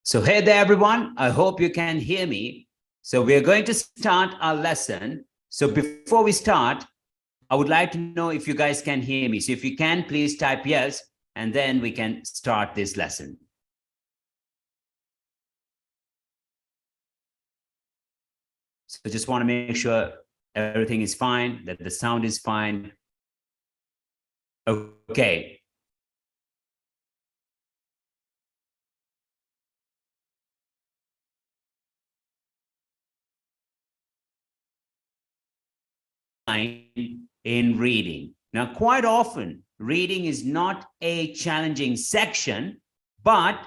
So hey there, everyone. I hope you can hear me. So we're going to start our lesson. So before we start, I would like to know if you guys can hear me. So if you can, please type yes, and then we can start this lesson. So just want to make sure everything is fine, that the sound is fine. Okay. In reading. Now, quite often, reading is not a challenging section, but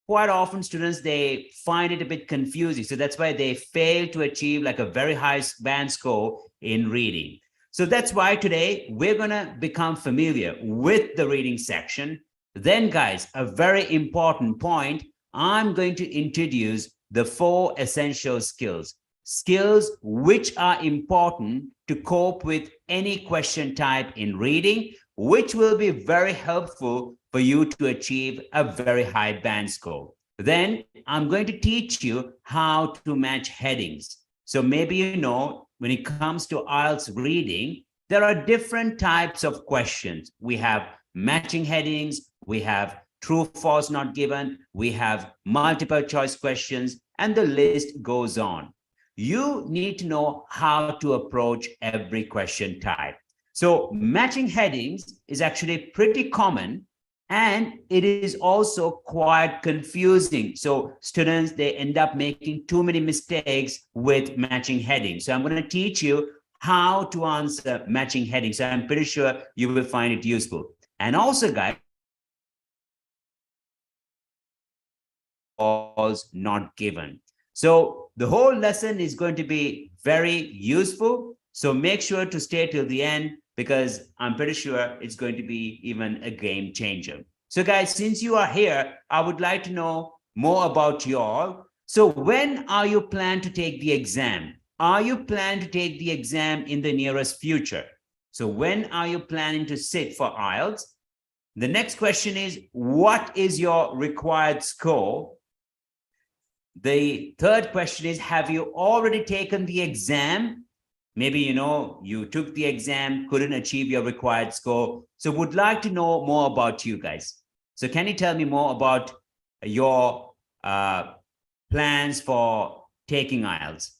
quite often students, they find it a bit confusing. So that's why they fail to achieve like a very high band score in reading. So that's why today we're going to become familiar with the reading section. Then guys, a very important point, I'm going to introduce the 4 essential skills which are important to cope with any question type in reading, which will be very helpful for you to achieve a very high band score. Then I'm going to teach you how to match headings. So maybe you know, when it comes to IELTS reading, there are different types of questions. We have matching headings, we have true, false, not given, we have multiple choice questions, and the list goes on. You need to know how to approach every question type. So matching headings is actually pretty common, and it is also quite confusing. So students, they end up making too many mistakes with matching headings. So I'm going to teach you how to answer matching headings. So I'm pretty sure you will find it useful. And also, guys, was not given. So the whole lesson is going to be very useful. So make sure to stay till the end, because I'm pretty sure it's going to be even a game changer. So guys, since you are here, I would like to know more about you all. So when are you planning to take the exam? Are you planning to take the exam in the nearest future? So when are you planning to sit for IELTS? The next question is, what is your required score? The third question is, have you already taken the exam? Maybe, you know, you took the exam, couldn't achieve your required score. So would like to know more about you guys. So can you tell me more about your plans for taking IELTS?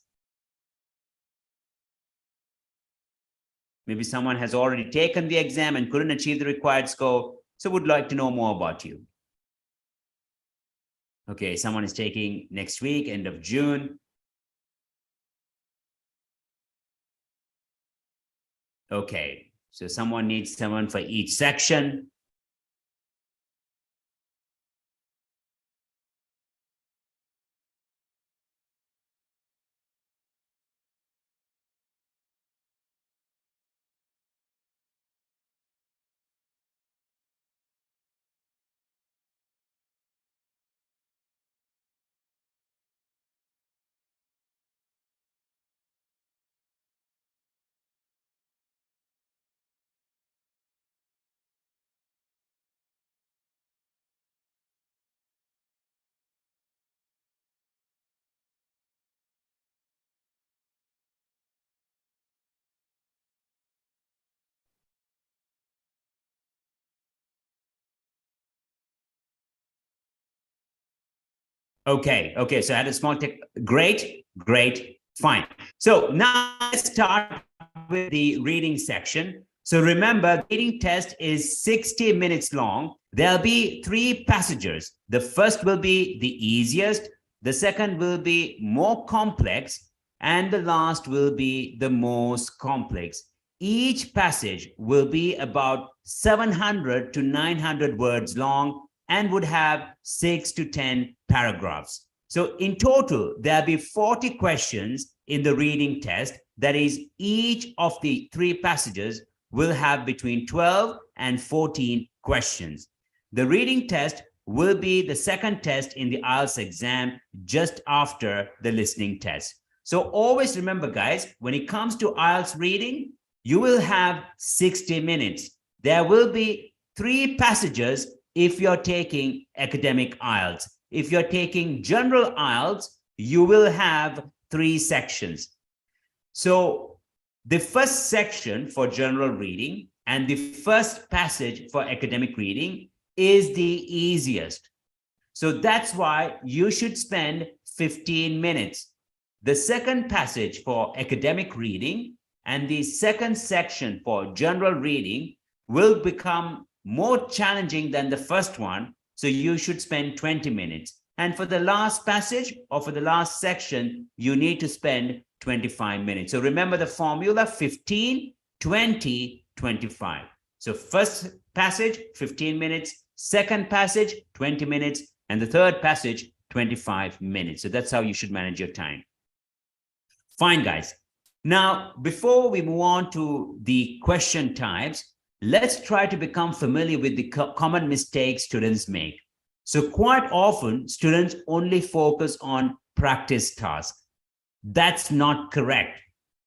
Maybe someone has already taken the exam and couldn't achieve the required score. So would like to know more about you. Okay, someone is taking next week, end of June. Okay, so someone needs someone for each section. Okay, so I had a small tech. Great, fine. So now let's start with the reading section. So remember, the reading test is 60 minutes long. There'll be 3 passages. The first will be the easiest, the second will be more complex, and the last will be the most complex. Each passage will be about 700 to 900 words long and would have 6 to 10 paragraphs. So in total, there'll be 40 questions in the reading test. That is, each of the 3 passages will have between 12 and 14 questions. The reading test will be the second test in the IELTS exam just after the listening test. So always remember, guys, when it comes to IELTS reading, you will have 60 minutes. There will be 3 passages if you're taking academic IELTS. if you're taking general IELTS, you will have 3 sections. So the first section for general reading and the first passage for academic reading is the easiest. So that's why you should spend 15 minutes. The second passage for academic reading and the second section for general reading will become more challenging than the first one. So you should spend 20 minutes. And for the last passage or for the last section, you need to spend 25 minutes. So remember the formula: 15, 20, 25. So first passage, 15 minutes, second passage, 20 minutes, and the third passage, 25 minutes. So that's how you should manage your time. Fine, guys. Now, before we move on to the question types, let's try to become familiar with the common mistakes students make. So quite often, students only focus on practice tasks. That's not correct.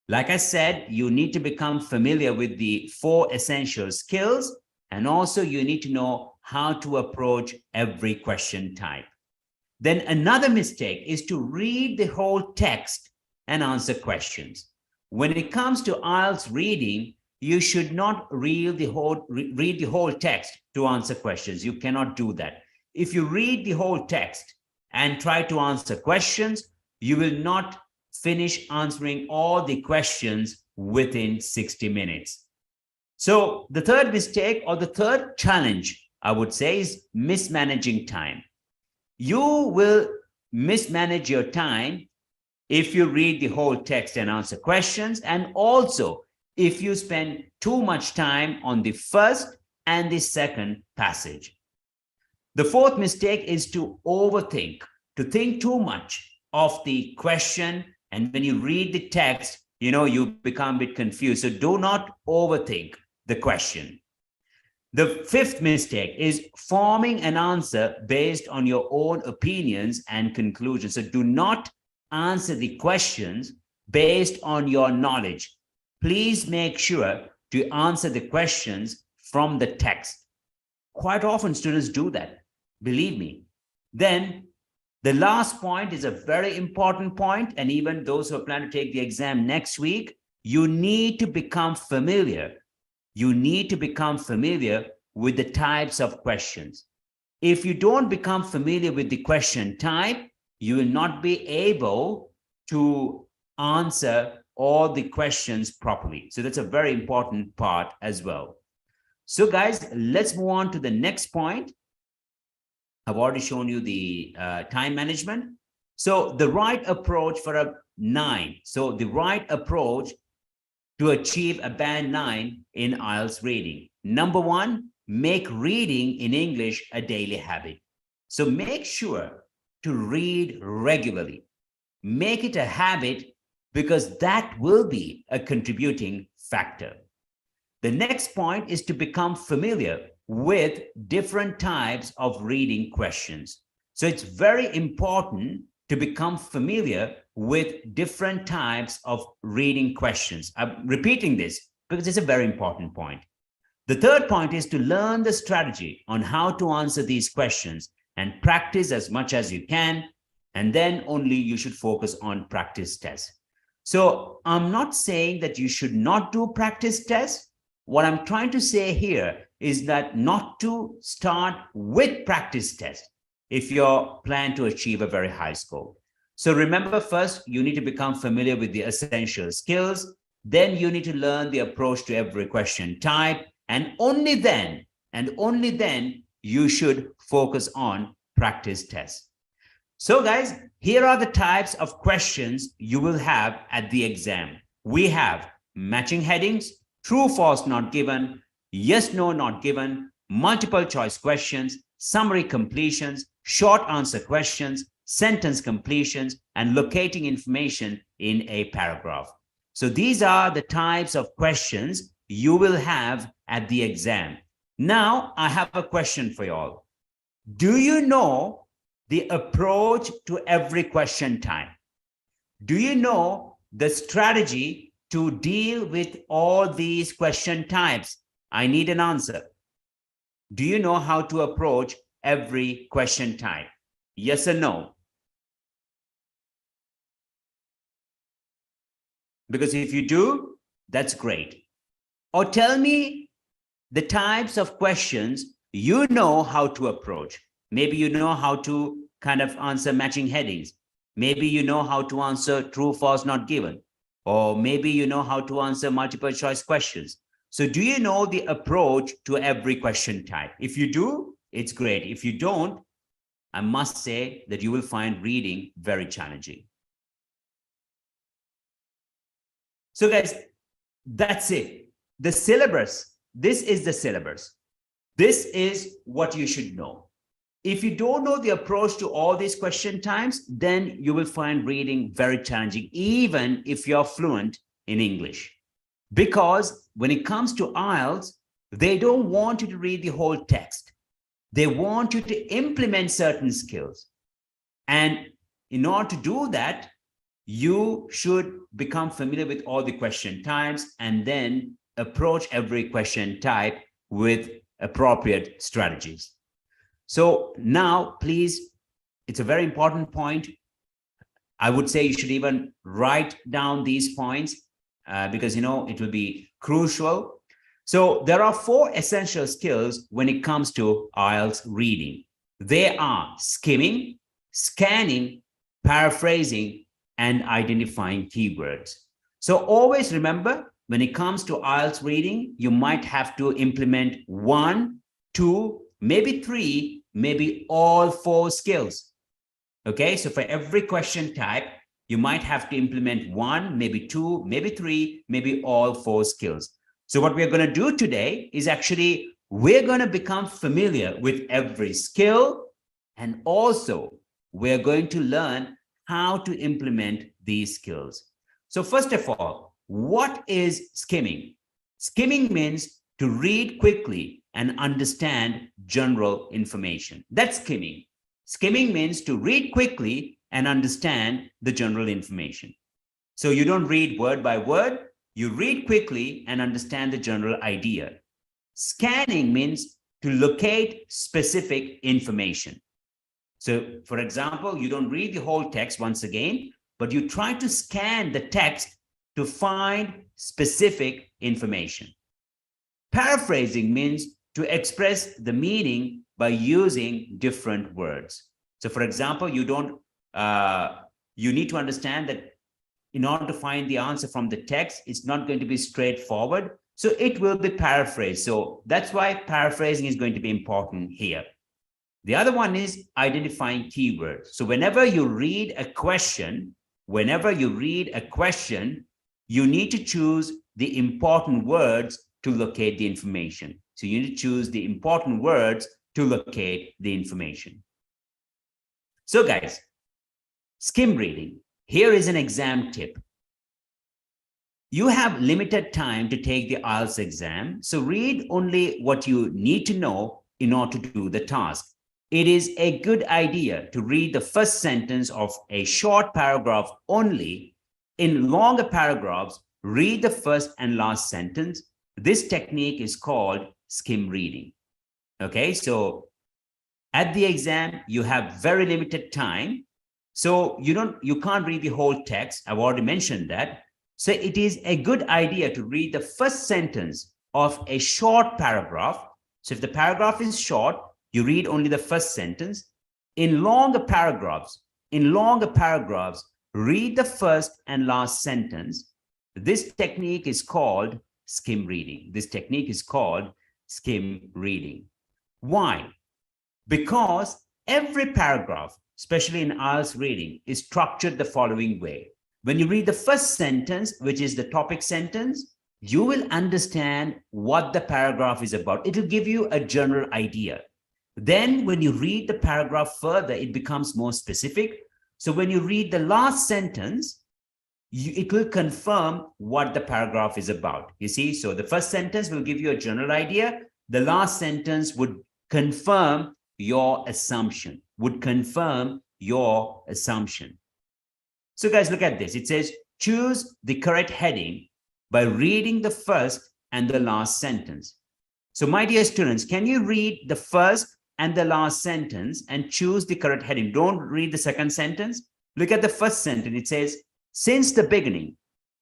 Like I said, you need to become familiar with the 4 essential skills, and also you need to know how to approach every question type. Then another mistake is to read the whole text and answer questions. When it comes to IELTS reading, you should not read the whole text to answer questions. You cannot do that. If you read the whole text and try to answer questions, you will not finish answering all the questions within 60 minutes. So the third mistake, or the third challenge, I would say, is mismanaging time. You will mismanage your time if you read the whole text and answer questions, and also if you spend too much time on the first and the second passage. The fourth mistake is to overthink, to think too much of the question, and when you read the text, you become a bit confused. So do not overthink the question. The fifth mistake is forming an answer based on your own opinions and conclusions. So do not answer the questions based on your knowledge. Please make sure to answer the questions from the text. Quite often students do that, believe me. Then the last point is a very important point, and even those who plan to take the exam next week, you need to become familiar. You need to become familiar with the types of questions. If you don't become familiar with the question type, you will not be able to answer all the questions properly. So that's a very important part as well. So guys, let's move on to the next point. I've already shown you the time management. So the right approach for a 9. So the right approach to achieve a band 9 in IELTS reading. Number 1, make reading in English a daily habit. So make sure to read regularly. Make it a habit, because that will be a contributing factor. The next point is to become familiar with different types of reading questions. So it's very important to become familiar with different types of reading questions. I'm repeating this because it's a very important point. The third point is to learn the strategy on how to answer these questions and practice as much as you can, and then only you should focus on practice tests. So I'm not saying that you should not do practice tests. What I'm trying to say here is that not to start with practice tests if you plan to achieve a very high score. So remember, first, you need to become familiar with the essential skills. Then you need to learn the approach to every question type. And only then you should focus on practice tests. So guys, here are the types of questions you will have at the exam. We have matching headings, true, false, not given, yes, no, not given, multiple choice questions, summary completions, short answer questions, sentence completions, and locating information in a paragraph. So these are the types of questions you will have at the exam. Now, I have a question for you all. Do you know the approach to every question type? Do you know the strategy to deal with all these question types? I need an answer. Do you know how to approach every question type? Yes or no? Because if you do, that's great. Or tell me the types of questions you know how to approach. Maybe you know how to kind of answer matching headings. Maybe you know how to answer true, false, not given. Or maybe you know how to answer multiple choice questions. So do you know the approach to every question type? If you do, it's great. If you don't, I must say that you will find reading very challenging. So guys, that's it. The syllabus, this is the syllabus. This is what you should know. If you don't know the approach to all these question types, then you will find reading very challenging, even if you're fluent in English. Because when it comes to IELTS, they don't want you to read the whole text. They want you to implement certain skills. And in order to do that, you should become familiar with all the question types and then approach every question type with appropriate strategies. So now, please, it's a very important point. I would say you should even write down these points because, you know, it will be crucial. So there are 4 essential skills when it comes to IELTS reading. They are skimming, scanning, paraphrasing, and identifying keywords. So always remember, when it comes to IELTS reading, you might have to implement 1, 2, maybe 3, maybe all 4 skills. Okay, so for every question type, you might have to implement 1, maybe 2, maybe 3, maybe all 4 skills. So what we're going to do today is actually, we're going to become familiar with every skill, and also we're going to learn how to implement these skills. So first of all, what is skimming? Skimming means to read quickly and understand general information. That's skimming. Skimming means to read quickly and understand the general information. So you don't read word by word, you read quickly and understand the general idea. Scanning means to locate specific information. So, for example, you don't read the whole text once again, but you try to scan the text to find specific information. Paraphrasing means to express the meaning by using different words. So, for example, you need to understand that in order to find the answer from the text, it's not going to be straightforward. So it will be paraphrased. So that's why paraphrasing is going to be important here. The other one is identifying keywords. So whenever you read a question, you need to choose the important words to locate the information. So you need to choose the important words to locate the information. So guys, skim reading. Here is an exam tip. You have limited time to take the IELTS exam, so read only what you need to know in order to do the task. It is a good idea to read the first sentence of a short paragraph only. In longer paragraphs, read the first and last sentence. This technique is called skim reading. Okay, so at the exam, you have very limited time. So you can't read the whole text. I've already mentioned that. So it is a good idea to read the first sentence of a short paragraph. So if the paragraph is short, you read only the first sentence. In longer paragraphs, read the first and last sentence. This technique is called skim reading. Why? Because every paragraph, especially in IELTS reading, is structured the following way. When you read the first sentence, which is the topic sentence, you will understand what the paragraph is about. It will give you a general idea. Then when you read the paragraph further, it becomes more specific. So when you read the last sentence, it will confirm what the paragraph is about. You see, so the first sentence will give you a general idea. The last sentence would confirm your assumption, So guys, look at this. It says, choose the correct heading by reading the first and the last sentence. So my dear students, can you read the first and the last sentence and choose the correct heading. Don't read the second sentence. Look at the first sentence. It says, since the beginning,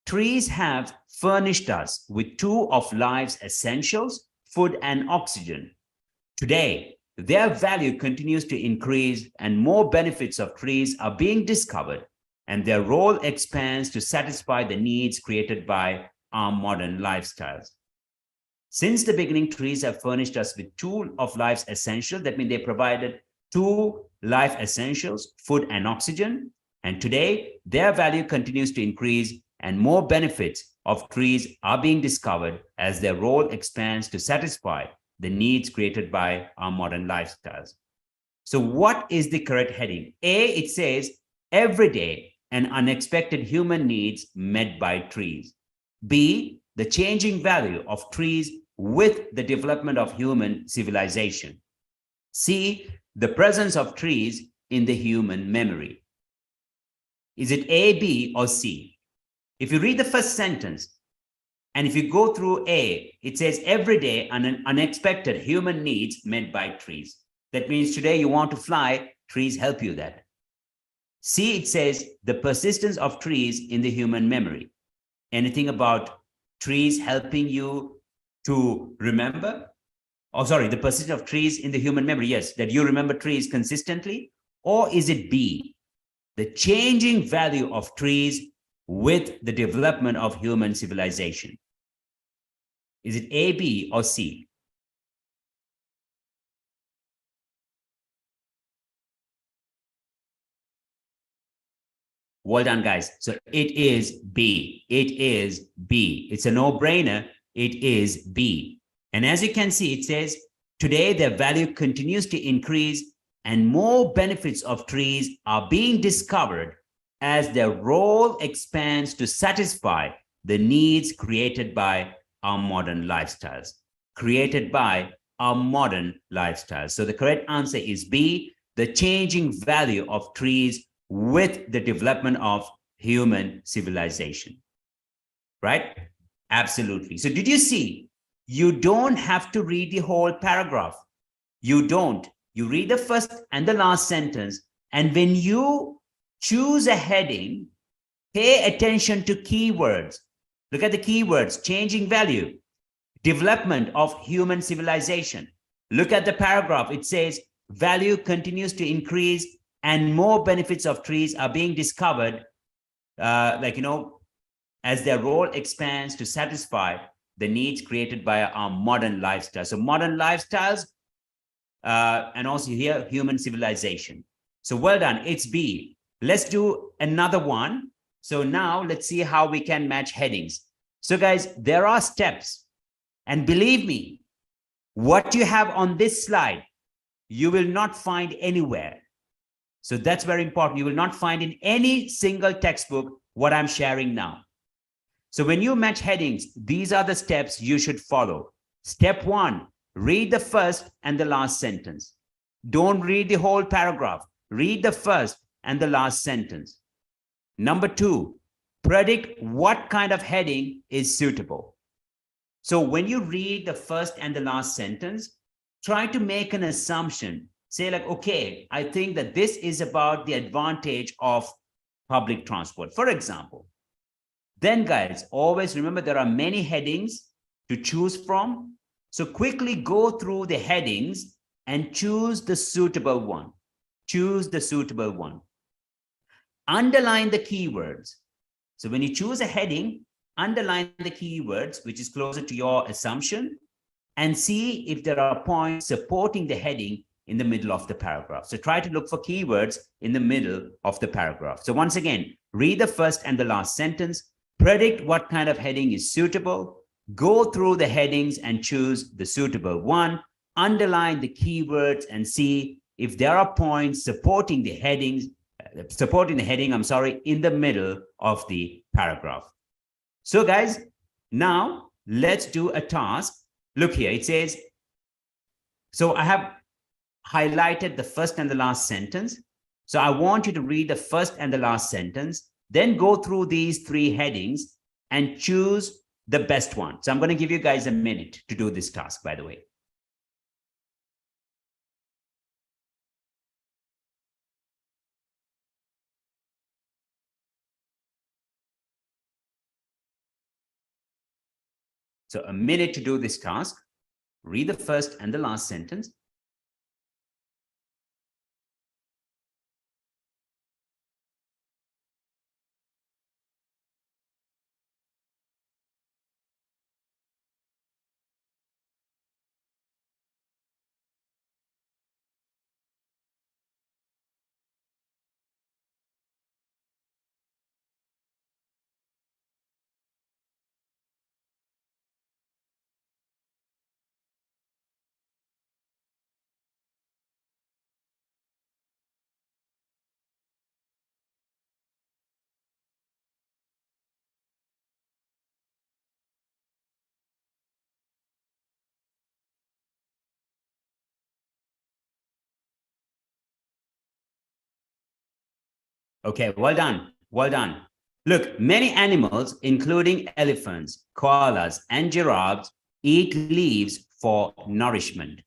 trees have furnished us with two of life's essentials, food and oxygen. Today, their value continues to increase and more benefits of trees are being discovered, and their role expands to satisfy the needs created by our modern lifestyles. Since the beginning, trees have furnished us with two of life's essentials. That means they provided two life essentials, food and oxygen. And today, their value continues to increase and more benefits of trees are being discovered as their role expands to satisfy the needs created by our modern lifestyles. So what is the correct heading? A, it says, everyday and unexpected human needs met by trees. B, the changing value of trees with the development of human civilization. C, the presence of trees in the human memory. Is it A, B, or C? If you read the first sentence, and if you go through A, it says everyday and unexpected human needs met by trees. That means today you want to fly, trees help you that. C, it says the persistence of trees in the human memory. Anything about trees helping you to remember? Oh, sorry, the persistence of trees in the human memory. Yes, that you remember trees consistently. Or is it B, the changing value of trees with the development of human civilization? Is it A, B, or C? Well done, guys. So it is B. It is B. It's a no-brainer. It is B. And as you can see, it says, today their value continues to increase and more benefits of trees are being discovered as their role expands to satisfy the needs created by our modern lifestyles. Created by our modern lifestyles. So the correct answer is B, the changing value of trees with the development of human civilization. Right? Absolutely. So did you see? You don't have to read the whole paragraph. You don't. You read the first and the last sentence. And when you choose a heading, pay attention to keywords. Look at the keywords: changing value, development of human civilization. Look at the paragraph. It says value continues to increase and more benefits of trees are being discovered, as their role expands to satisfy the needs created by our modern lifestyle. So modern lifestyles, and also here, human civilization. So well done, it's B. Let's do another one. So now let's see how we can match headings. So guys, there are steps. And believe me, what you have on this slide, you will not find anywhere. So that's very important. You will not find in any single textbook what I'm sharing now. So when you match headings, these are the steps you should follow. Step 1, read the first and the last sentence. Don't read the whole paragraph. Read the first and the last sentence. Number 2, predict what kind of heading is suitable. So when you read the first and the last sentence, try to make an assumption. Say like, okay, I think that this is about the advantage of public transport, for example. Then guys, always remember there are many headings to choose from. So quickly go through the headings and choose the suitable one. Choose the suitable one. Underline the keywords. So when you choose a heading, underline the keywords which is closer to your assumption and see if there are points supporting the heading in the middle of the paragraph. So try to look for keywords in the middle of the paragraph. So once again, read the first and the last sentence, predict what kind of heading is suitable, go through the headings and choose the suitable one, underline the keywords and see if there are points supporting the headings, in the middle of the paragraph. So guys, now let's do a task. Look here, it says, so I have highlighted the first and the last sentence. So I want you to read the first and the last sentence, then go through these 3 headings and choose the best one. So I'm going to give you guys a minute to do this task, by the way. So a minute to do this task. Read the first and the last sentence. Okay, well done. Well done. Look, many animals, including elephants, koalas, and giraffes, eat leaves for nourishment.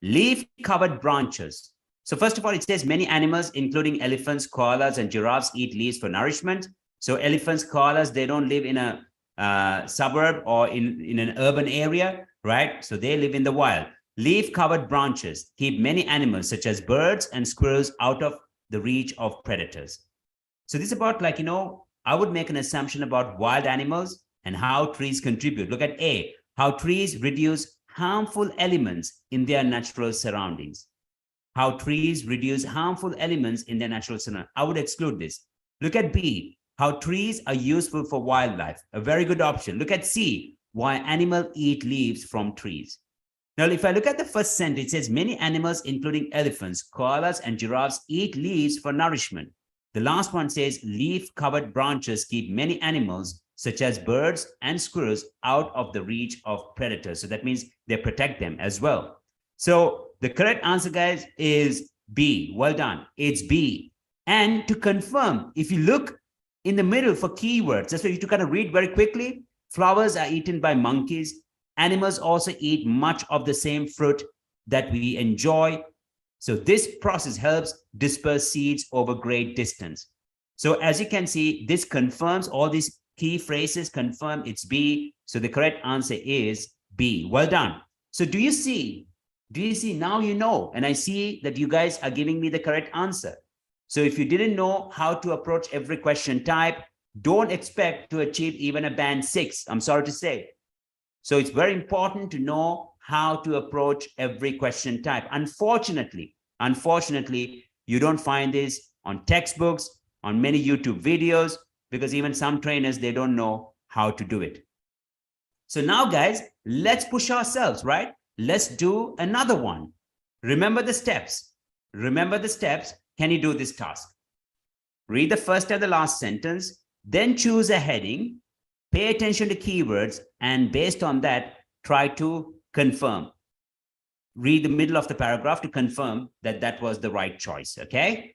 Leaf-covered branches. So first of all, it says many animals, including elephants, koalas, and giraffes, eat leaves for nourishment. So elephants, koalas, they don't live in a suburb or in an urban area, right? So they live in the wild. Leaf-covered branches keep many animals, such as birds and squirrels, out of the reach of predators. So this is about like, I would make an assumption about wild animals and how trees contribute. Look at A, how trees reduce harmful elements in their natural surroundings. How trees reduce harmful elements in their natural surroundings. I would exclude this. Look at B, how trees are useful for wildlife. A very good option. Look at C, why animals eat leaves from trees. Now, if I look at the first sentence, it says many animals, including elephants, koalas, and giraffes, eat leaves for nourishment. The last one says leaf-covered branches keep many animals, such as birds and squirrels, out of the reach of predators. So that means they protect them as well. So the correct answer, guys, is B. Well done. It's B. And to confirm, if you look in the middle for keywords, that's why you have to kind of read very quickly. Flowers are eaten by monkeys. Animals also eat much of the same fruit that we enjoy. So this process helps disperse seeds over great distance. So as you can see, this confirms all these key phrases confirm it's B. So the correct answer is B. Well done. So do you see now you know, and I see that you guys are giving me the correct answer. So if you didn't know how to approach every question type, don't expect to achieve even a band 6. I'm sorry to say. So it's very important to know how to approach every question type. Unfortunately, you don't find this on textbooks, on many YouTube videos, because even some trainers, they don't know how to do it. So now, guys, let's push ourselves, right? Let's do another one. Remember the steps. Remember the steps. Can you do this task? Read the first and the last sentence, then choose a heading, pay attention to keywords, and based on that, try to confirm. Read the middle of the paragraph to confirm that that was the right choice, okay?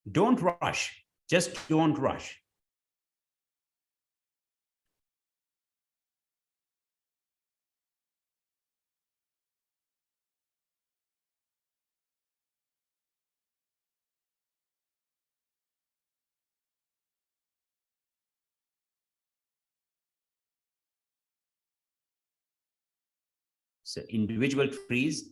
Don't rush. Just don't rush. So individual trees.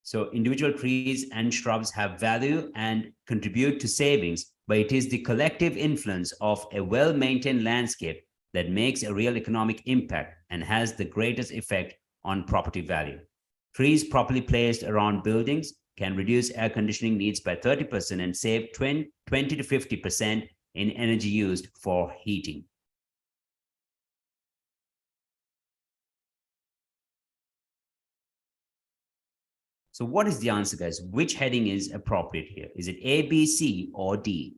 So individual trees and shrubs have value and contribute to savings, but it is the collective influence of a well-maintained landscape that makes a real economic impact and has the greatest effect on property value. Trees properly placed around buildings can reduce air conditioning needs by 30% and save 20 to 50% in energy used for heating. So what is the answer, guys? Which heading is appropriate here? Is it A, B, C, or D?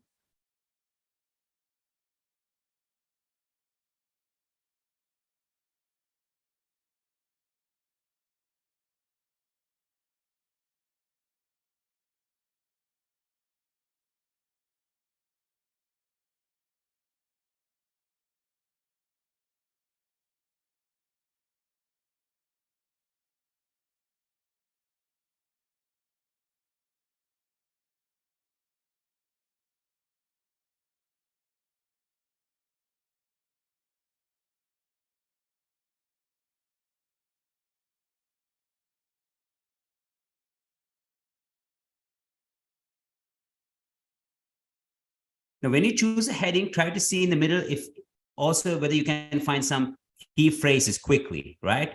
Now, when you choose a heading, try to see in the middle if also whether you can find some key phrases quickly, right?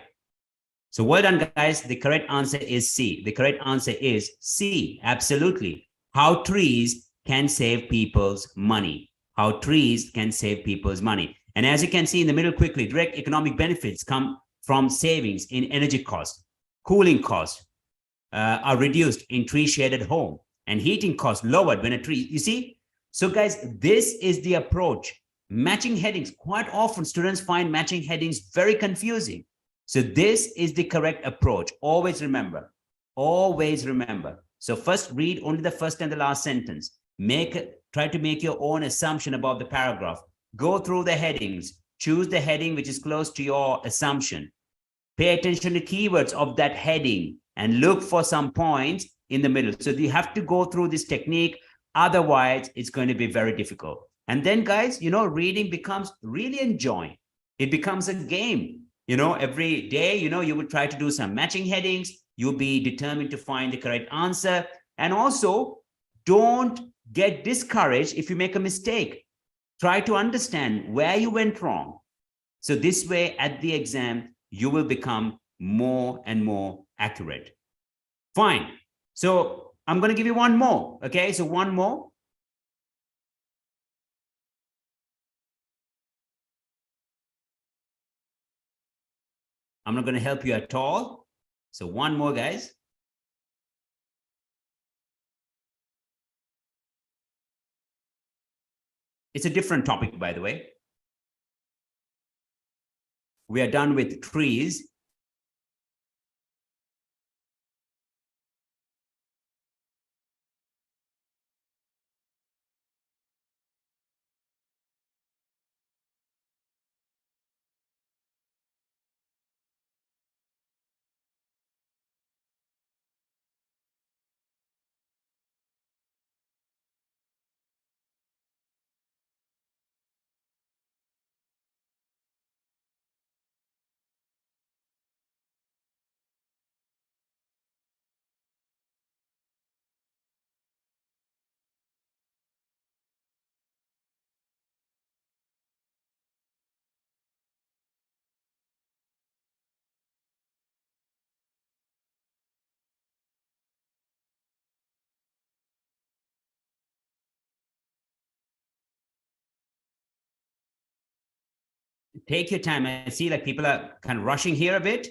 So well done, guys. The correct answer is C. The correct answer is C. Absolutely. How trees can save people's money. How trees can save people's money. And as you can see in the middle quickly, direct economic benefits come from savings in energy costs, cooling costs are reduced in tree shaded home, and heating costs lowered when a tree, you see? So guys, this is the approach. Matching headings, quite often students find matching headings very confusing. So this is the correct approach. Always remember, always remember. So first read only the first and the last sentence. Try to make your own assumption about the paragraph. Go through the headings. Choose the heading which is close to your assumption. Pay attention to keywords of that heading and look for some points in the middle. So you have to go through this technique. Otherwise, it's going to be very difficult. And then, guys, reading becomes really enjoying. It becomes a game. Every day, you would try to do some matching headings. You'll be determined to find the correct answer. And also, don't get discouraged if you make a mistake. Try to understand where you went wrong. So this way, at the exam, you will become more and more accurate. Fine. So I'm going to give you one more. Okay, so one more. I'm not going to help you at all. So one more, guys. It's a different topic, by the way. We are done with trees. Take your time. I see like people are kind of rushing here a bit.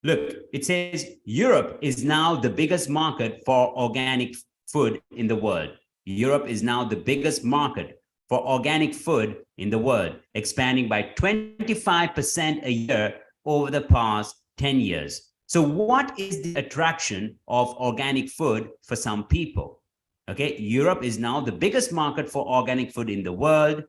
Look, it says Europe is now the biggest market for organic food in the world. Europe is now the biggest market for organic food in the world, expanding by 25% a year over the past 10 years. So what is the attraction of organic food for some people? Okay, Europe is now the biggest market for organic food in the world,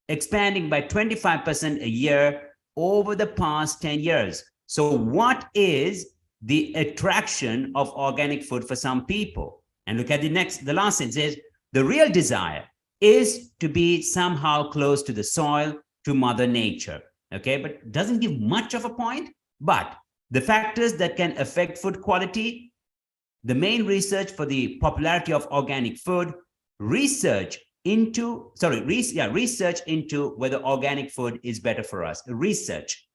expanding by 25% a year over the past 10 years. So what is the attraction of organic food for some people? And look at the last sentence is, the real desire is to be somehow close to the soil, to Mother Nature. Okay, but doesn't give much of a point. But the factors that can affect food quality, the main research for the popularity of organic food, research into whether organic food is better for us. Research.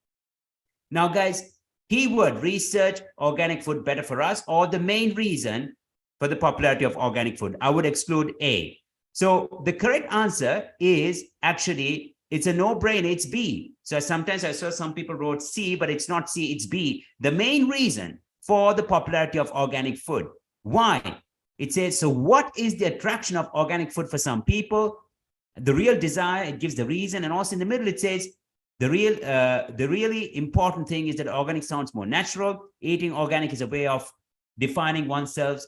Now, guys, keyword research, organic food better for us, or the main reason for the popularity of organic food. I would exclude A. So the correct answer is actually, it's a no-brainer, it's B. So sometimes I saw some people wrote C, but it's not C, it's B. The main reason for the popularity of organic food. Why? It says, so what is the attraction of organic food for some people? The real desire, it gives the reason. And also in the middle, it says, the really important thing is that organic sounds more natural. Eating organic is a way of defining oneself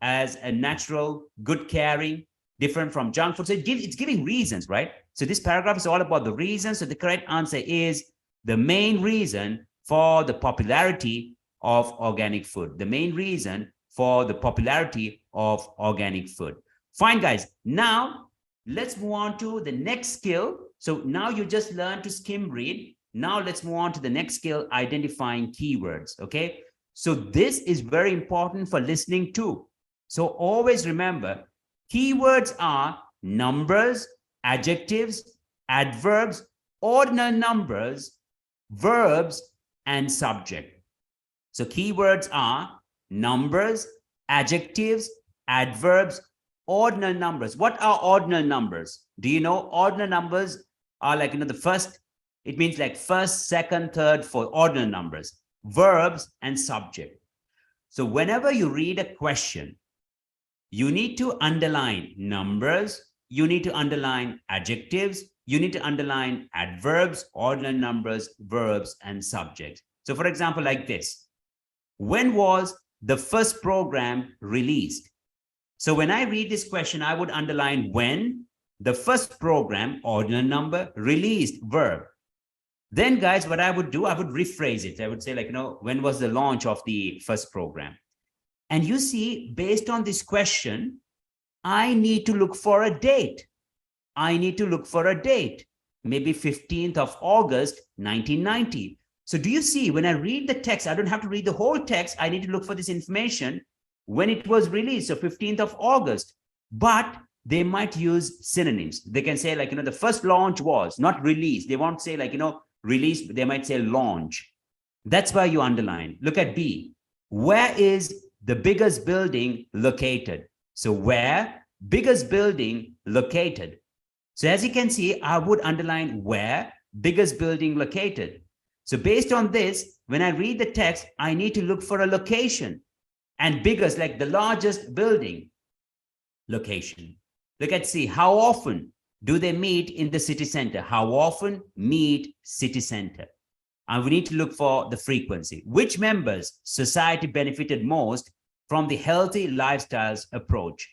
as a natural, good caring. different from junk food. So it's giving reasons, right? So this paragraph is all about the reasons. So the correct answer is the main reason for the popularity of organic food. The main reason for the popularity of organic food. Fine, guys. Now, let's move on to the next skill. So now you just learned to skim read. Now let's move on to the next skill, identifying keywords, okay? So this is very important for listening too. So always remember, keywords are numbers, adjectives, adverbs, ordinal numbers, verbs, and subject. So keywords are numbers, adjectives, adverbs, ordinal numbers. What are ordinal numbers? Do you know? Ordinal numbers are like, the first, it means like first, second, third, fourth, ordinal numbers, verbs, and subject. So whenever you read a question, you need to underline numbers, you need to underline adjectives, you need to underline adverbs, ordinal numbers, verbs, and subjects. So for example, like this, when was the first program released? So when I read this question, I would underline when, the first program, ordinal number, released, verb. Then guys, what I would do, I would rephrase it. I would say like, when was the launch of the first program? And you see, based on this question, I need to look for a date. I need to look for a date, maybe 15th of August, 1990. So do you see, when I read the text, I don't have to read the whole text. I need to look for this information when it was released, so 15th of August. But they might use synonyms. They can say like, the first launch was, not release. They won't say like, release, they might say launch. That's why you underline. Look at B. Where is the biggest building located? So where, biggest building located. So as you can see, I would underline where, biggest building located. So based on this, when I read the text, I need to look for a location. And biggest, like the largest building, location. Look at C. How often do they meet in the city center? How often meet city center? And we need to look for the frequency. Which members society benefited most from the healthy lifestyles approach?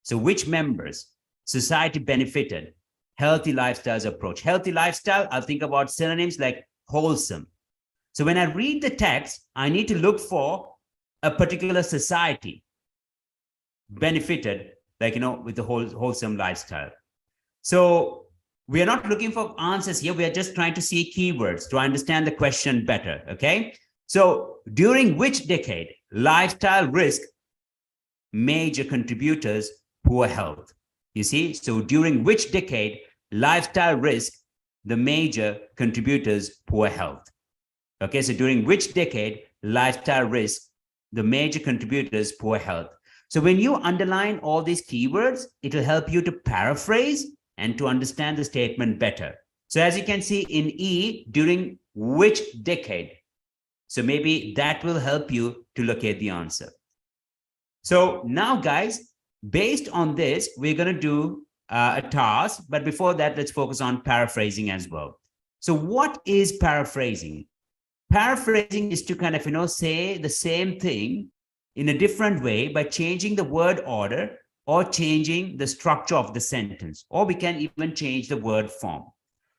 So which members society benefited healthy lifestyles approach? Healthy lifestyle, I'll think about synonyms like wholesome. So when I read the text, I need to look for a particular society benefited, like, with the wholesome lifestyle. So we are not looking for answers here. We are just trying to see keywords to understand the question better, okay? So during which decade lifestyle risk major contributors poor health? You see, so during which decade lifestyle risk the major contributors poor health? Okay, so during which decade lifestyle risk the major contributors poor health? So when you underline all these keywords, it will help you to paraphrase and to understand the statement better. So as you can see in E, during which decade? So maybe that will help you to locate the answer. So now guys, based on this, we're going to do a task. But before that, let's focus on paraphrasing as well. So what is paraphrasing? Paraphrasing is to kind of, say the same thing in a different way by changing the word order or changing the structure of the sentence, or we can even change the word form.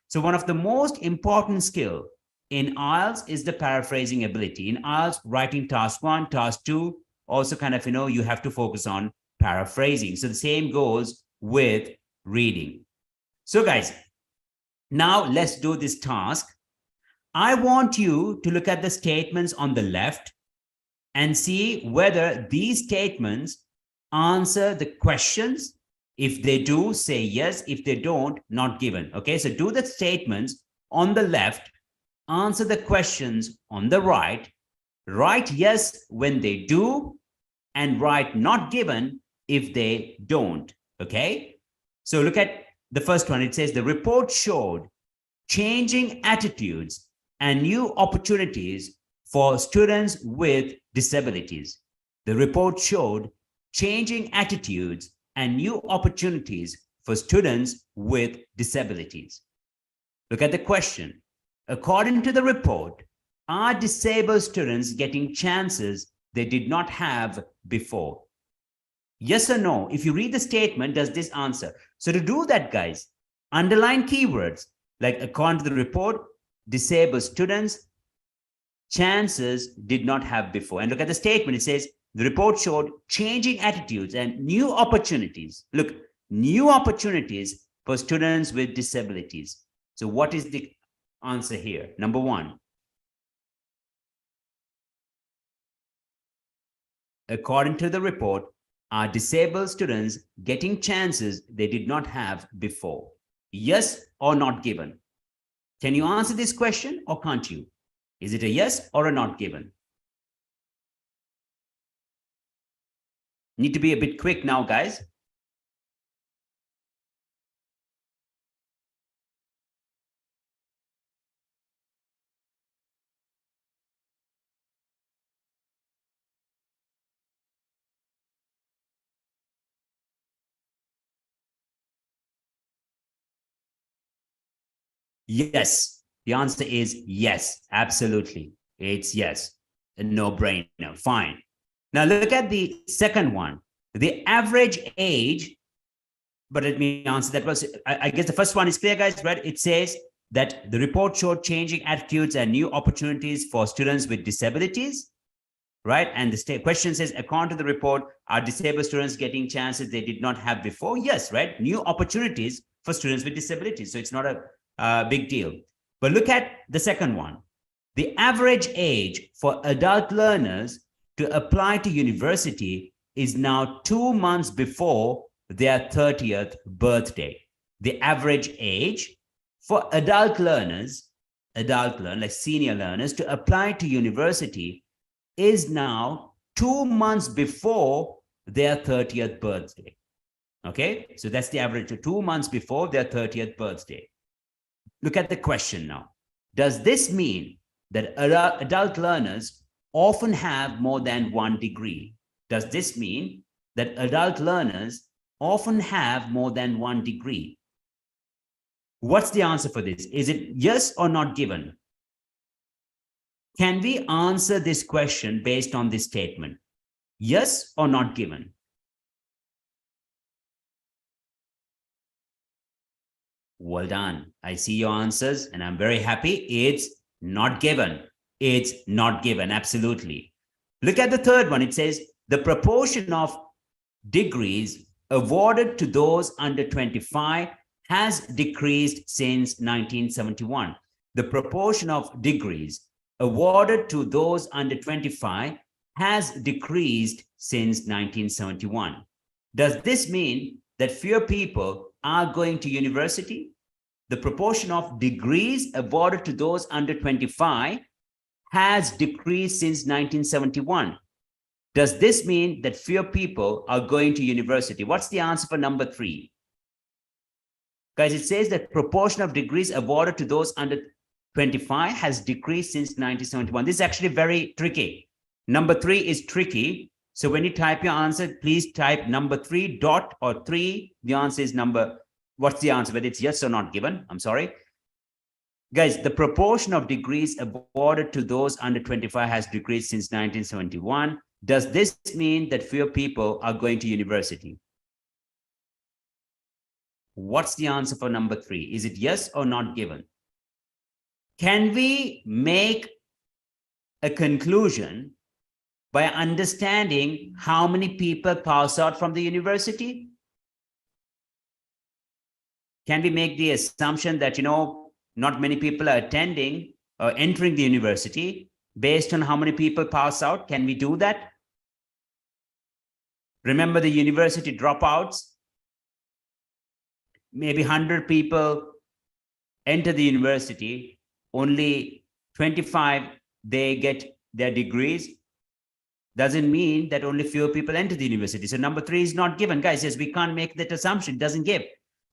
So one of the most important skill in IELTS is the paraphrasing ability. In IELTS, writing task 1, task 2, also kind of, you have to focus on paraphrasing. So the same goes with reading. So guys, now let's do this task. I want you to look at the statements on the left and see whether these statements answer the questions. If they do, say yes. If they don't, not given. Okay, so do the statements on the left, answer the questions on the right, write yes when they do, and write not given if they don't. Okay, so look at the first one. It says the report showed changing attitudes and new opportunities for students with disabilities. The report showed changing attitudes and new opportunities for students with disabilities. Look at the question. According to the report, are disabled students getting chances they did not have before? Yes or no? If you read the statement, does this answer? So to do that, guys, underline keywords like according to the report, disabled students chances did not have before. And look at the statement. It says the report showed changing attitudes and new opportunities. Look, new opportunities for students with disabilities. So what is the answer here? Number one, according to the report, are disabled students getting chances they did not have before? Yes or not given? Can you answer this question or can't you? Is it a yes or a not given? Need to be a bit quick now, guys. Yes. The answer is yes. Absolutely. It's yes. A no-brainer. Fine. Now look at the second one. The average age, but let me answer that. I guess the first one is clear, guys, right? It says that the report showed changing attitudes and new opportunities for students with disabilities, right? And the question says, according to the report, are disabled students getting chances they did not have before? Yes, right? New opportunities for students with disabilities. So it's not a big deal. But look at the second one. The average age for adult learners to apply to university is now 2 months before their 30th birthday. The average age for adult learners, like senior learners, to apply to university is now 2 months before their 30th birthday. Okay, so that's the average, 2 months before their 30th birthday. Look at the question now. Does this mean that adult learners often have more than one degree? Does this mean that adult learners often have more than one degree? What's the answer for this? Is it yes or not given? Can we answer this question based on this statement? Yes or not given? Well done. I see your answers and I'm very happy. It's not given. It's not given. Absolutely. Look at the third one. It says the proportion of degrees awarded to those under 25 has decreased since 1971. The proportion of degrees awarded to those under 25 has decreased since 1971. Does this mean that fewer people are going to university? The proportion of degrees awarded to those under 25 has decreased since 1971. Does this mean that fewer people are going to university? What's the answer for number 3? Guys, it says that proportion of degrees awarded to those under 25 has decreased since 1971. This is actually very tricky. Number 3 is tricky. So when you type your answer, please type number 3 dot or 3. The answer is number, what's the answer? Whether it's yes or not given. I'm sorry. Guys, the proportion of degrees awarded to those under 25 has decreased since 1971. Does this mean that fewer people are going to university? What's the answer for number 3? Is it yes or not given? Can we make a conclusion by understanding how many people pass out from the university? Can we make the assumption that, not many people are attending or entering the university based on how many people pass out? Can we do that? Remember the university dropouts? Maybe 100 people enter the university, only 25, they get their degrees. Doesn't mean that only fewer people enter the university. So number 3 is not given. Guys, yes, we can't make that assumption. It doesn't give.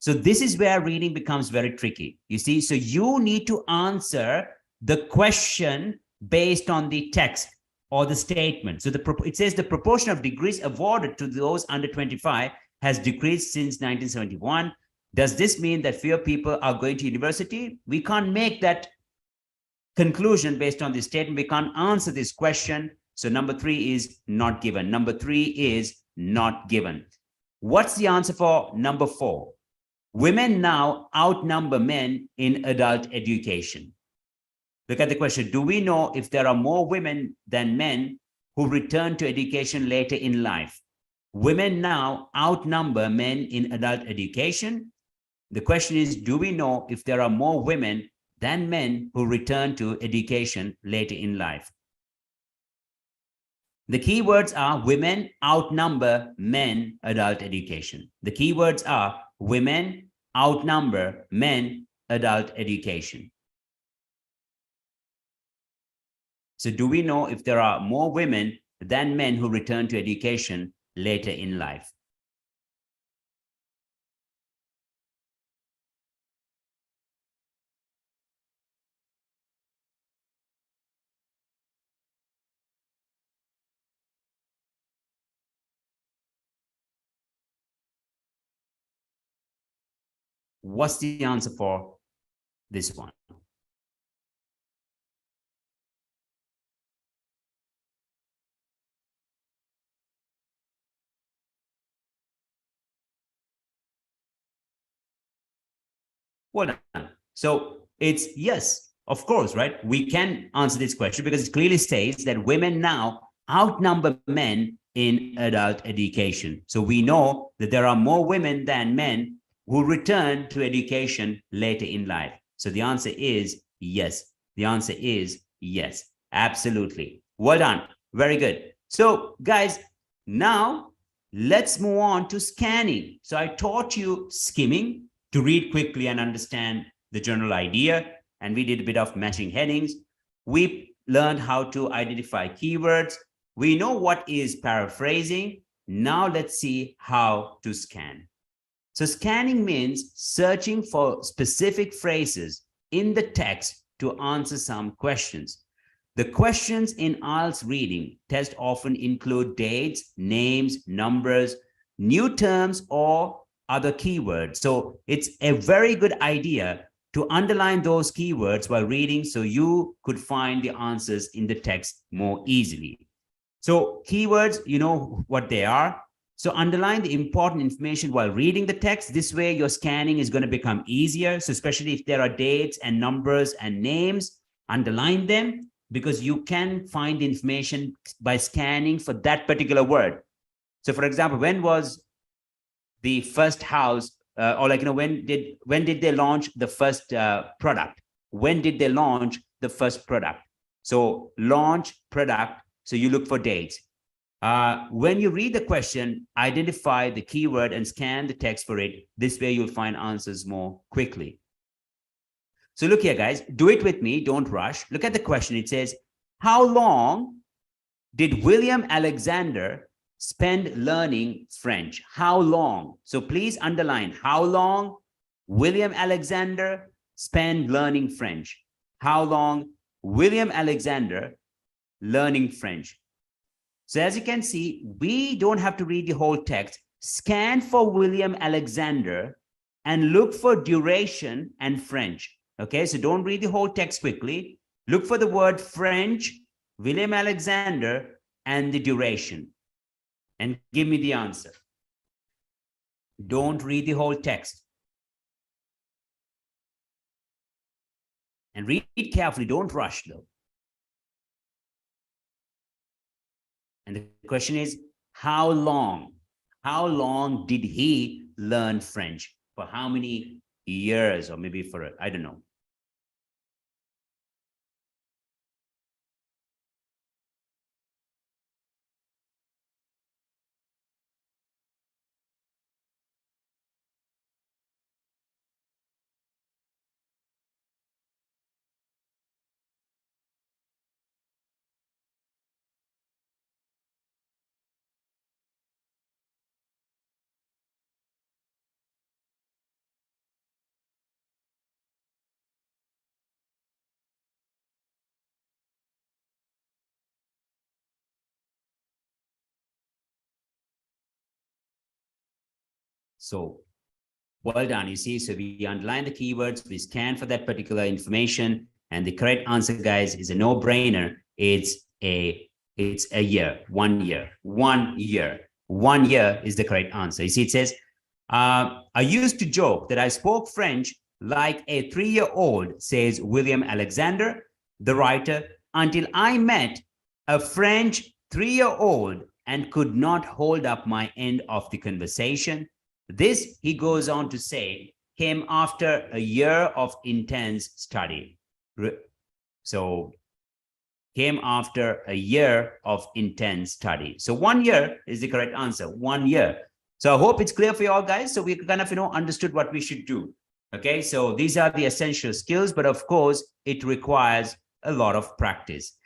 So this is where reading becomes very tricky. You see, so you need to answer the question based on the text or the statement. So it says the proportion of degrees awarded to those under 25 has decreased since 1971. Does this mean that fewer people are going to university? We can't make that conclusion based on this statement. We can't answer this question. So number 3 is not given. Number 3 is not given. What's the answer for number 4? Women now outnumber men in adult education. Look at the question. Do we know if there are more women than men who return to education later in life? Women now outnumber men in adult education. The question is, do we know if there are more women than men who return to education later in life? The keywords are women outnumber men adult education. The keywords are women outnumber men adult education. So do we know if there are more women than men who return to education later in life? What's the answer for this one? Well done. So it's yes, of course, right? We can answer this question because it clearly states that women now outnumber men in adult education. So we know that there are more women than men who return to education later in life. So the answer is yes. The answer is yes. Absolutely. Well done. Very good. So guys, now let's move on to scanning. So I taught you skimming to read quickly and understand the general idea. And we did a bit of matching headings. We learned how to identify keywords. We know what is paraphrasing. Now let's see how to scan. So scanning means searching for specific phrases in the text to answer some questions. The questions in IELTS reading test often include dates, names, numbers, new terms, or other keywords. So it's a very good idea to underline those keywords while reading so you could find the answers in the text more easily. So keywords, you know what they are. So underline the important information while reading the text. This way your scanning is going to become easier. So especially if there are dates and numbers and names, underline them because you can find information by scanning for that particular word. So for example, when was the first house or like, you know, when did they launch the first product? When did they launch the first product? So launch product. So you look for dates. When you read the question, identify the keyword and scan the text for it. This way you'll find answers more quickly. So look here, guys, do it with me. Don't rush. Look at the question. It says, how long did William Alexander spend learning French? How long? So please underline how long William Alexander spent learning French. How long William Alexander learning French? So as you can see, we don't have to read the whole text. Scan for William Alexander and look for duration and French. Okay, so don't read the whole text quickly. Look for the word French, William Alexander, and the duration. And give me the answer. Don't read the whole text. And read carefully. Don't rush, though. And the question is, how long? How long did he learn French? For how many years? Or maybe for, I don't know. So well done. You see, so we underline the keywords, we scan for that particular information, and the correct answer, guys, is a no-brainer. It's a year, 1 year, 1 year, 1 year is the correct answer. You see, it says, I used to joke that I spoke French like a 3-year-old, says William Alexander, the writer, until I met a French 3-year-old and could not hold up my end of the conversation. This, he goes on to say, came after a year of intense study. So came after a year of intense study. So 1 year is the correct answer, 1 year. So I hope it's clear for you all guys. So we kind of, understood what we should do. Okay, so these are the essential skills, but of course, it requires a lot of practice.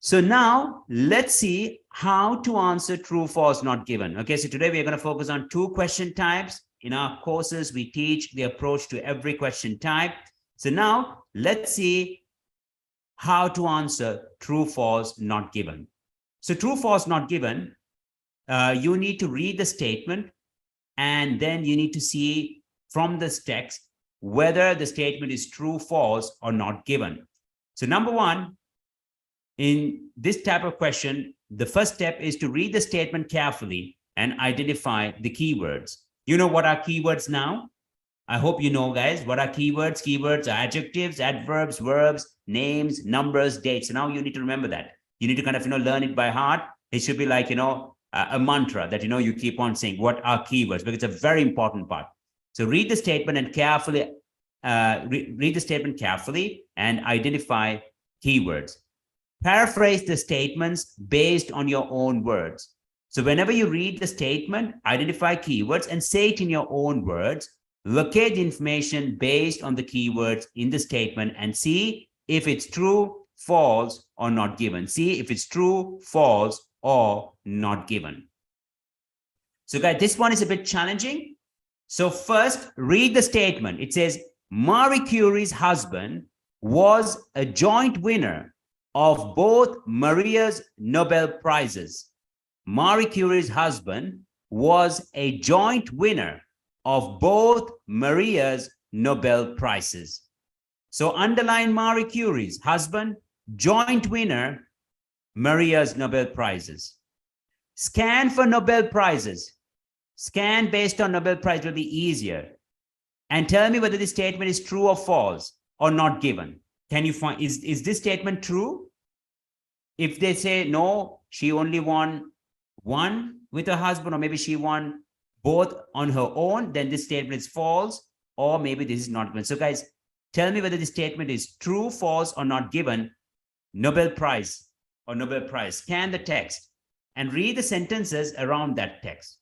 So now let's see how to answer true, false, not given. Okay, so today we are going to focus on 2 question types. In our courses, we teach the approach to every question type. So now let's see how to answer true, false, not given. So true, false, not given, you need to read the statement and then you need to see from this text whether the statement is true, false, or not given. So number 1, in this type of question, the first step is to read the statement carefully and identify the keywords. You know what are keywords now? I hope you know, guys, what are keywords? Keywords are adjectives, adverbs, verbs, names, numbers, dates. So now you need to remember that. You need to kind of, learn it by heart. It should be like, a mantra that, you keep on saying, what are keywords? Because it's a very important part. So read the statement and carefully, read the statement carefully and identify keywords. Paraphrase the statements based on your own words. So whenever you read the statement, identify keywords and say it in your own words. Locate the information based on the keywords in the statement and see if it's true, false, or not given. See if it's true, false, or not given. So guys, this one is a bit challenging. So first, read the statement. It says, Marie Curie's husband was a joint winner of both Maria's Nobel Prizes. Marie Curie's husband was a joint winner of both Maria's Nobel Prizes. So underline Marie Curie's husband, joint winner, Maria's Nobel Prizes. Scan for Nobel Prizes. Scan based on Nobel Prize will be easier. And tell me whether this statement is true or false or not given. Can you find, is this statement true? If they say, no, she only won one with her husband, or maybe she won both on her own, then this statement is false, or maybe this is not given. So guys, tell me whether this statement is true, false, or not given. Nobel Prize or Nobel Prize. Scan the text and read the sentences around that text.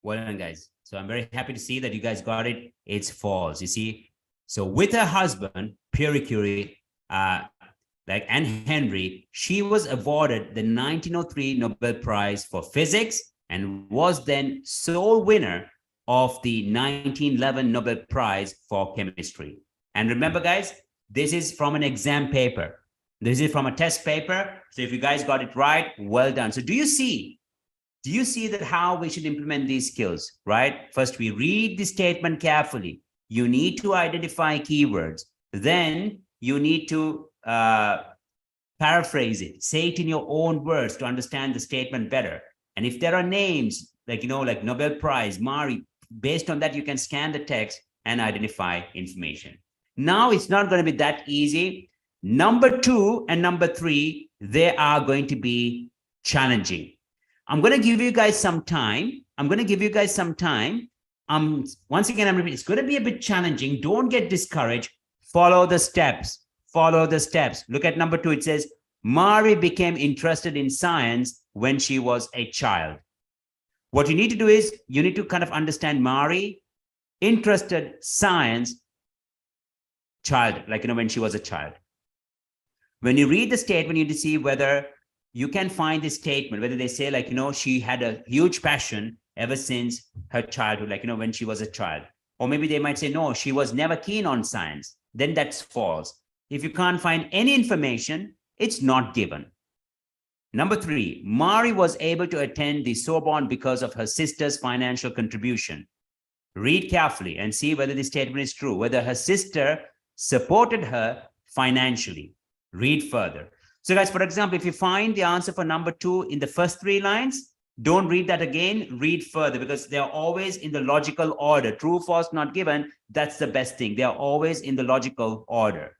Well done, guys. So I'm very happy to see that you guys got it. It's false. You see, so with her husband, Pierre Curie, and Henry, she was awarded the 1903 Nobel Prize for Physics and was then sole winner of the 1911 Nobel Prize for Chemistry. And remember, guys, this is from an exam paper. This is from a test paper. So if you guys got it right, well done. So do you see that how we should implement these skills, right? First, we read the statement carefully. You need to identify keywords. Then you need to paraphrase it, say it in your own words to understand the statement better. And if there are names like, like Nobel Prize, Marie, based on that, you can scan the text and identify information. Now it's not going to be that easy. Number 2 and number 3, they are going to be challenging. I'm going to give you guys some time. Once again, I'm repeating, it's going to be a bit challenging. Don't get discouraged. Follow the steps. Look at number 2. It says, Mary became interested in science when she was a child. What you need to do is you need to kind of understand Mary, interested, science, child, like, when she was a child. When you read the statement, you need to see whether you can find this statement, whether they say, like, she had a huge passion ever since her childhood, like, when she was a child. Or maybe they might say, no, she was never keen on science. Then that's false. If you can't find any information, it's not given. Number 3, Mary was able to attend the Sorbonne because of her sister's financial contribution. Read carefully and see whether the statement is true, whether her sister supported her financially. Read further. So guys, for example, if you find the answer for number 2 in the first 3 lines, don't read that again, read further, because they are always in the logical order. True, false, not given. That's the best thing. They are always in the logical order.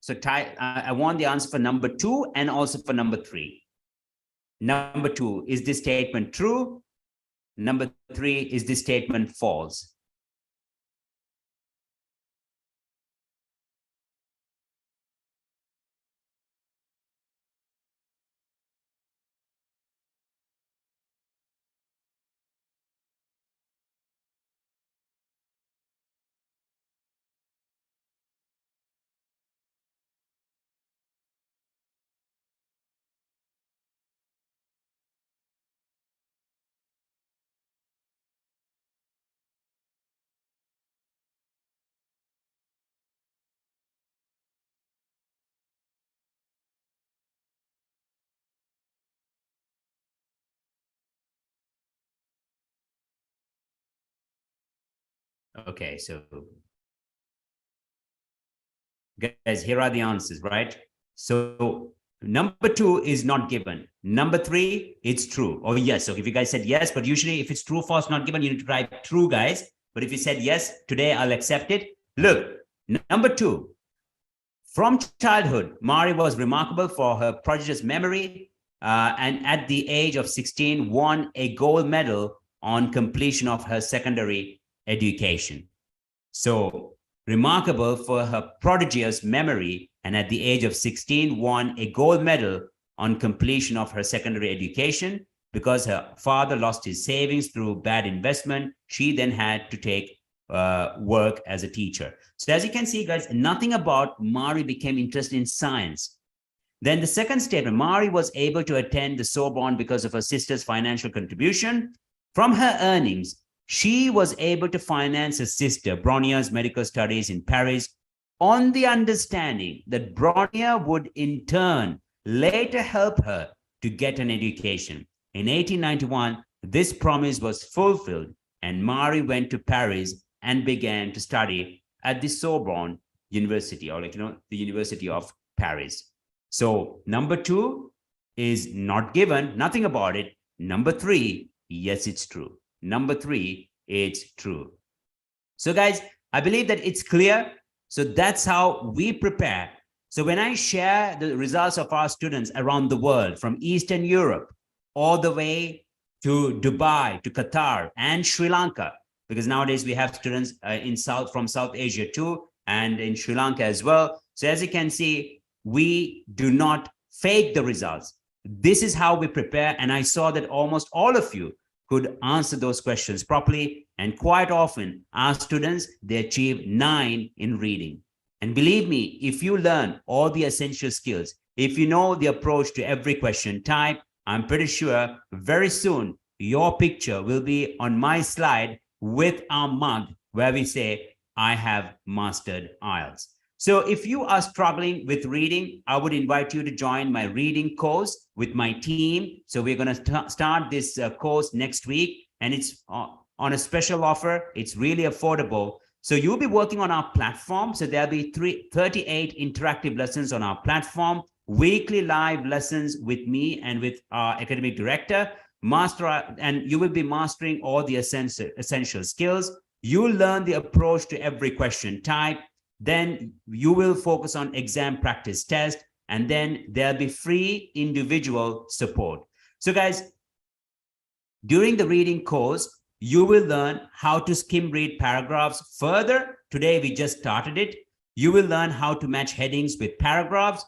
So I want the answer for number 2 and also for number 3. Number 2, is this statement true? Number 3, is this statement false? Okay, so guys, here are the answers, right? So number 2 is not given. Number 3, it's true. Oh, yes. So if you guys said yes, but usually if it's true, false, not given, you need to type true, guys. But if you said yes, today I'll accept it. Look, number 2, from childhood, Mary was remarkable for her prodigious memory, and at the age of 16, won a gold medal on completion of her secondary education. So remarkable for her prodigious memory, and at the age of 16 won a gold medal on completion of her secondary education. Because her father lost his savings through bad investment, she then had to take work as a teacher. So as you can see, guys, nothing about Mary became interested in science. Then the second statement, Mary was able to attend the Sorbonne because of her sister's financial contribution. From her earnings, she was able to finance her sister Bronnier's medical studies in Paris, on the understanding that Bronnier would in turn later help her to get an education. In 1891, this promise was fulfilled, and Mary went to Paris and began to study at the Sorbonne University, or the University of Paris. So number 2 is not given, nothing about it. Number 3, yes, it's true. Number 3, it's true. So guys, I believe that it's clear. So that's how we prepare. So when I share the results of our students around the world, from Eastern Europe all the way to Dubai, to Qatar and Sri Lanka, because nowadays we have students from South Asia too, and in Sri Lanka as well. So as you can see, we do not fake the results. This is how we prepare. And I saw that almost all of you could answer those questions properly. And quite often, our students, they achieve 9 in reading. And believe me, if you learn all the essential skills, if you know the approach to every question type, I'm pretty sure very soon your picture will be on my slide with our mug where we say, I have mastered IELTS. So if you are struggling with reading, I would invite you to join my reading course with my team. So we're going to start this course next week, and it's on a special offer. It's really affordable. So you'll be working on our platform. So there'll be 38 interactive lessons on our platform, weekly live lessons with me and with our academic director, and you will be mastering all the essential skills. You'll learn the approach to every question type. Then you will focus on exam practice test, and then there'll be free individual support. So guys, during the reading course, you will learn how to skim read paragraphs further. Today, we just started it. You will learn how to match headings with paragraphs,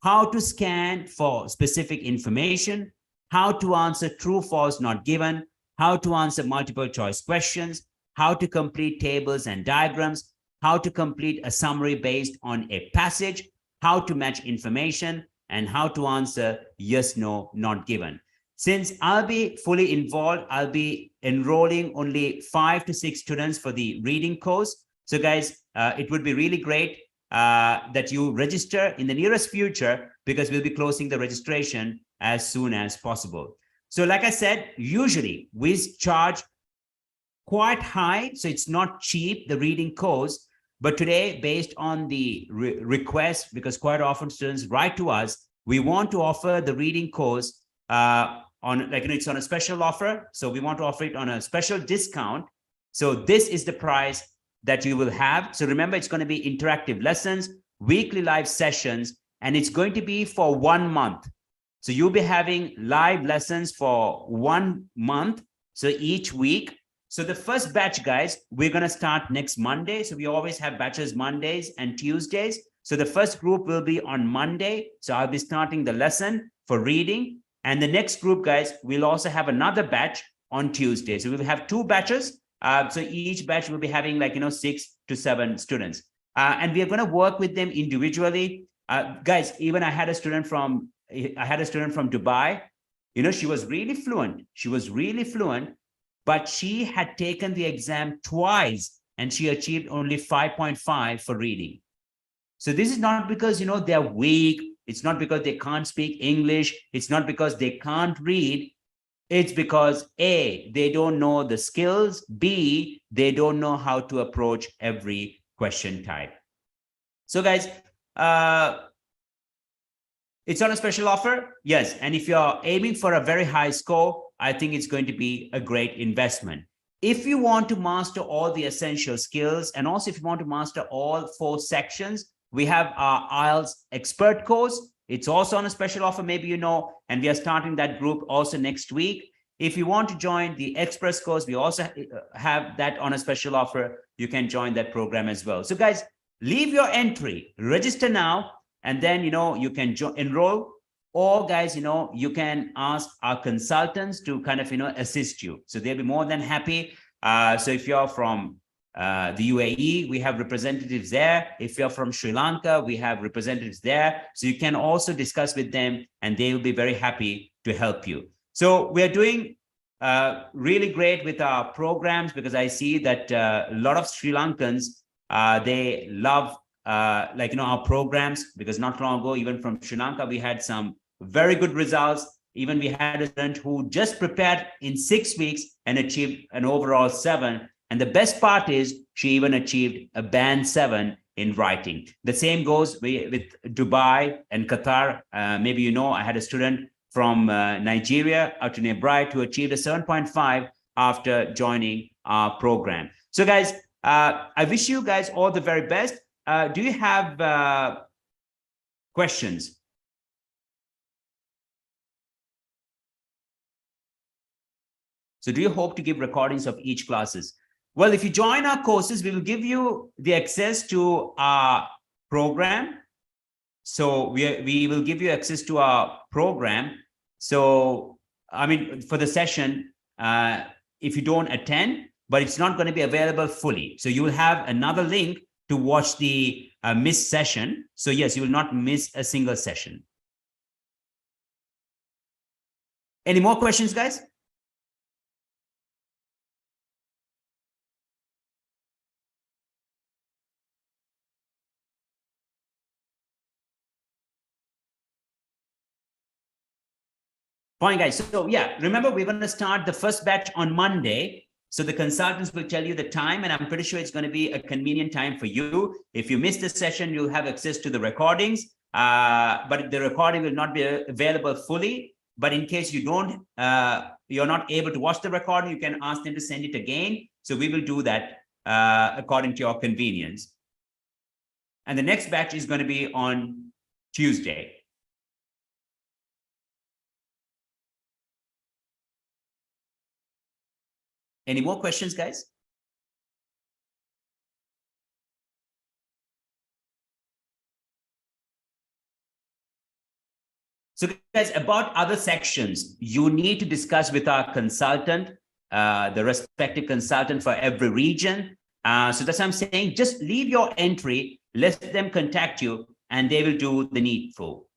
how to scan for specific information, how to answer true, false, not given, how to answer multiple choice questions, how to complete tables and diagrams, how to complete a summary based on a passage, how to match information, and how to answer yes, no, not given. Since I'll be fully involved, I'll be enrolling only 5 to 6 students for the reading course. So guys, it would be really great that you register in the nearest future, because we'll be closing the registration as soon as possible. So like I said, usually we charge quite high, so it's not cheap, the reading course. But today, based on the request, because quite often students write to us, we want to offer the reading course it's on a special offer. So we want to offer it on a special discount. So this is the price that you will have. So remember, it's going to be interactive lessons, weekly live sessions, and it's going to be for 1 month. So you'll be having live lessons for 1 month. So each week. So the first batch, guys, we're going to start next Monday. So we always have batches Mondays and Tuesdays. So the first group will be on Monday. So I'll be starting the lesson for reading. And the next group, guys, we'll also have another batch on Tuesday. So we'll have 2 batches. So each batch will be having 6 to 7 students. And we are going to work with them individually. Guys, even I had a student from Dubai. She was really fluent. But she had taken the exam twice and she achieved only 5.5 for reading. So this is not because, they're weak. It's not because they can't speak English. It's not because they can't read. It's because A, they don't know the skills. B, they don't know how to approach every question type. So guys, it's on a special offer. Yes. And if you're aiming for a very high score, I think it's going to be a great investment. If you want to master all the essential skills, and also if you want to master all 4 sections, we have our IELTS expert course. It's also on a special offer, maybe and we are starting that group also next week. If you want to join the express course, we also have that on a special offer. You can join that program as well. So guys, leave your entry, register now, and then, you can enroll. Or guys, you can ask our consultants to kind of, assist you. So they'll be more than happy. So if you're from the UAE, we have representatives there. If you're from Sri Lanka, we have representatives there. So you can also discuss with them and they will be very happy to help you. So we're doing really great with our programs, because I see that a lot of Sri Lankans, they love our programs, because not long ago, even from Sri Lanka, we had some very good results. Even we had a student who just prepared in 6 weeks and achieved an overall 7. And the best part is she even achieved a band 7 in writing. The same goes with Dubai and Qatar. Maybe I had a student from Nigeria, Atune Bright, who achieved a 7.5 after joining our program. So guys, I wish you guys all the very best. Do you have questions? So do you hope to give recordings of each classes? Well, if you join our courses, we will give you the access to our program. So we will give you access to our program. So, for the session, if you don't attend, but it's not going to be available fully. So you will have another link to watch the missed session. So yes, you will not miss a single session. Any more questions, guys? Fine, guys. So yeah, remember, we're going to start the first batch on Monday. So the consultants will tell you the time, and I'm pretty sure it's going to be a convenient time for you. If you miss the session, you'll have access to the recordings, but the recording will not be available fully. But in case you don't, you're not able to watch the recording, you can ask them to send it again. So we will do that according to your convenience. And the next batch is going to be on Tuesday. Any more questions, guys? So guys, about other sections, you need to discuss with our consultant, the respective consultant for every region. So that's what I'm saying. Just leave your entry, let them contact you, and they will do the needful.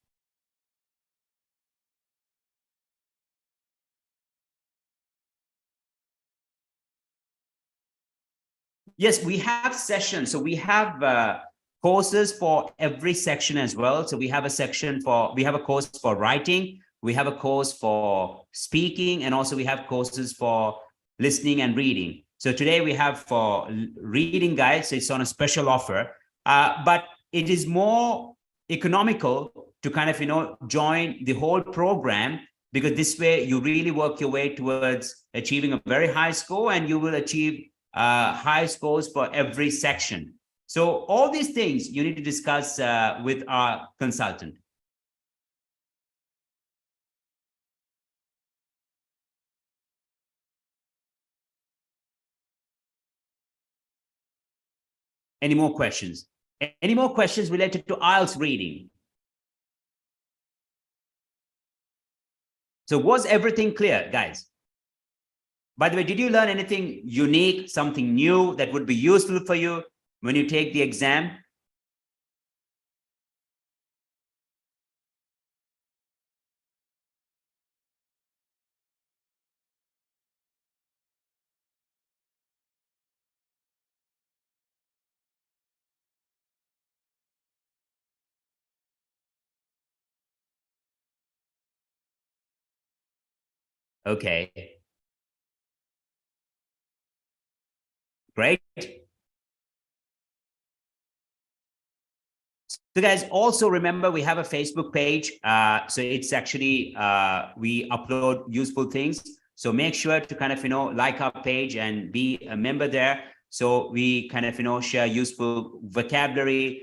Yes, we have sessions. So we have courses for every section as well. So we have a course for writing, we have a course for speaking, and also we have courses for listening and reading. So today we have for reading, guys, so it's on a special offer, but it is more economical to kind of, join the whole program, because this way you really work your way towards achieving a very high score, and you will achieve high scores for every section. So all these things you need to discuss with our consultant. Any more questions? Any more questions related to IELTS reading? So was everything clear, guys? By the way, did you learn anything unique, something new that would be useful for you when you take the exam? Okay, great. So guys, also remember, we have a Facebook page. So it's actually, we upload useful things. So make sure to kind of, like our page and be a member there. So we kind of, share useful vocabulary,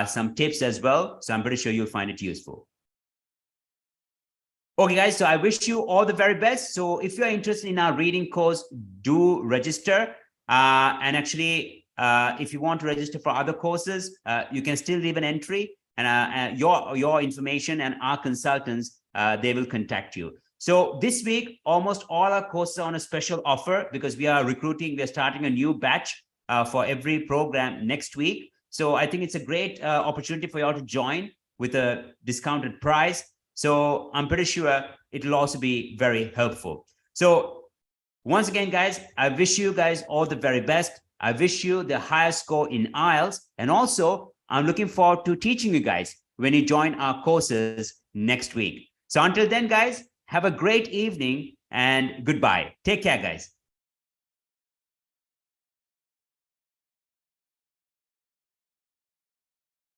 some tips as well. So I'm pretty sure you'll find it useful. Okay, guys, so I wish you all the very best. So if you're interested in our reading course, do register. And actually, if you want to register for other courses, you can still leave an entry, and your information and our consultants, they will contact you. So this week, almost all our courses are on a special offer, because we are recruiting, we're starting a new batch for every program next week. So I think it's a great opportunity for you all to join with a discounted price. So I'm pretty sure it'll also be very helpful. So once again, guys, I wish you guys all the very best. I wish you the highest score in IELTS. And also, I'm looking forward to teaching you guys when you join our courses next week. So until then, guys, have a great evening and goodbye. Take care, guys.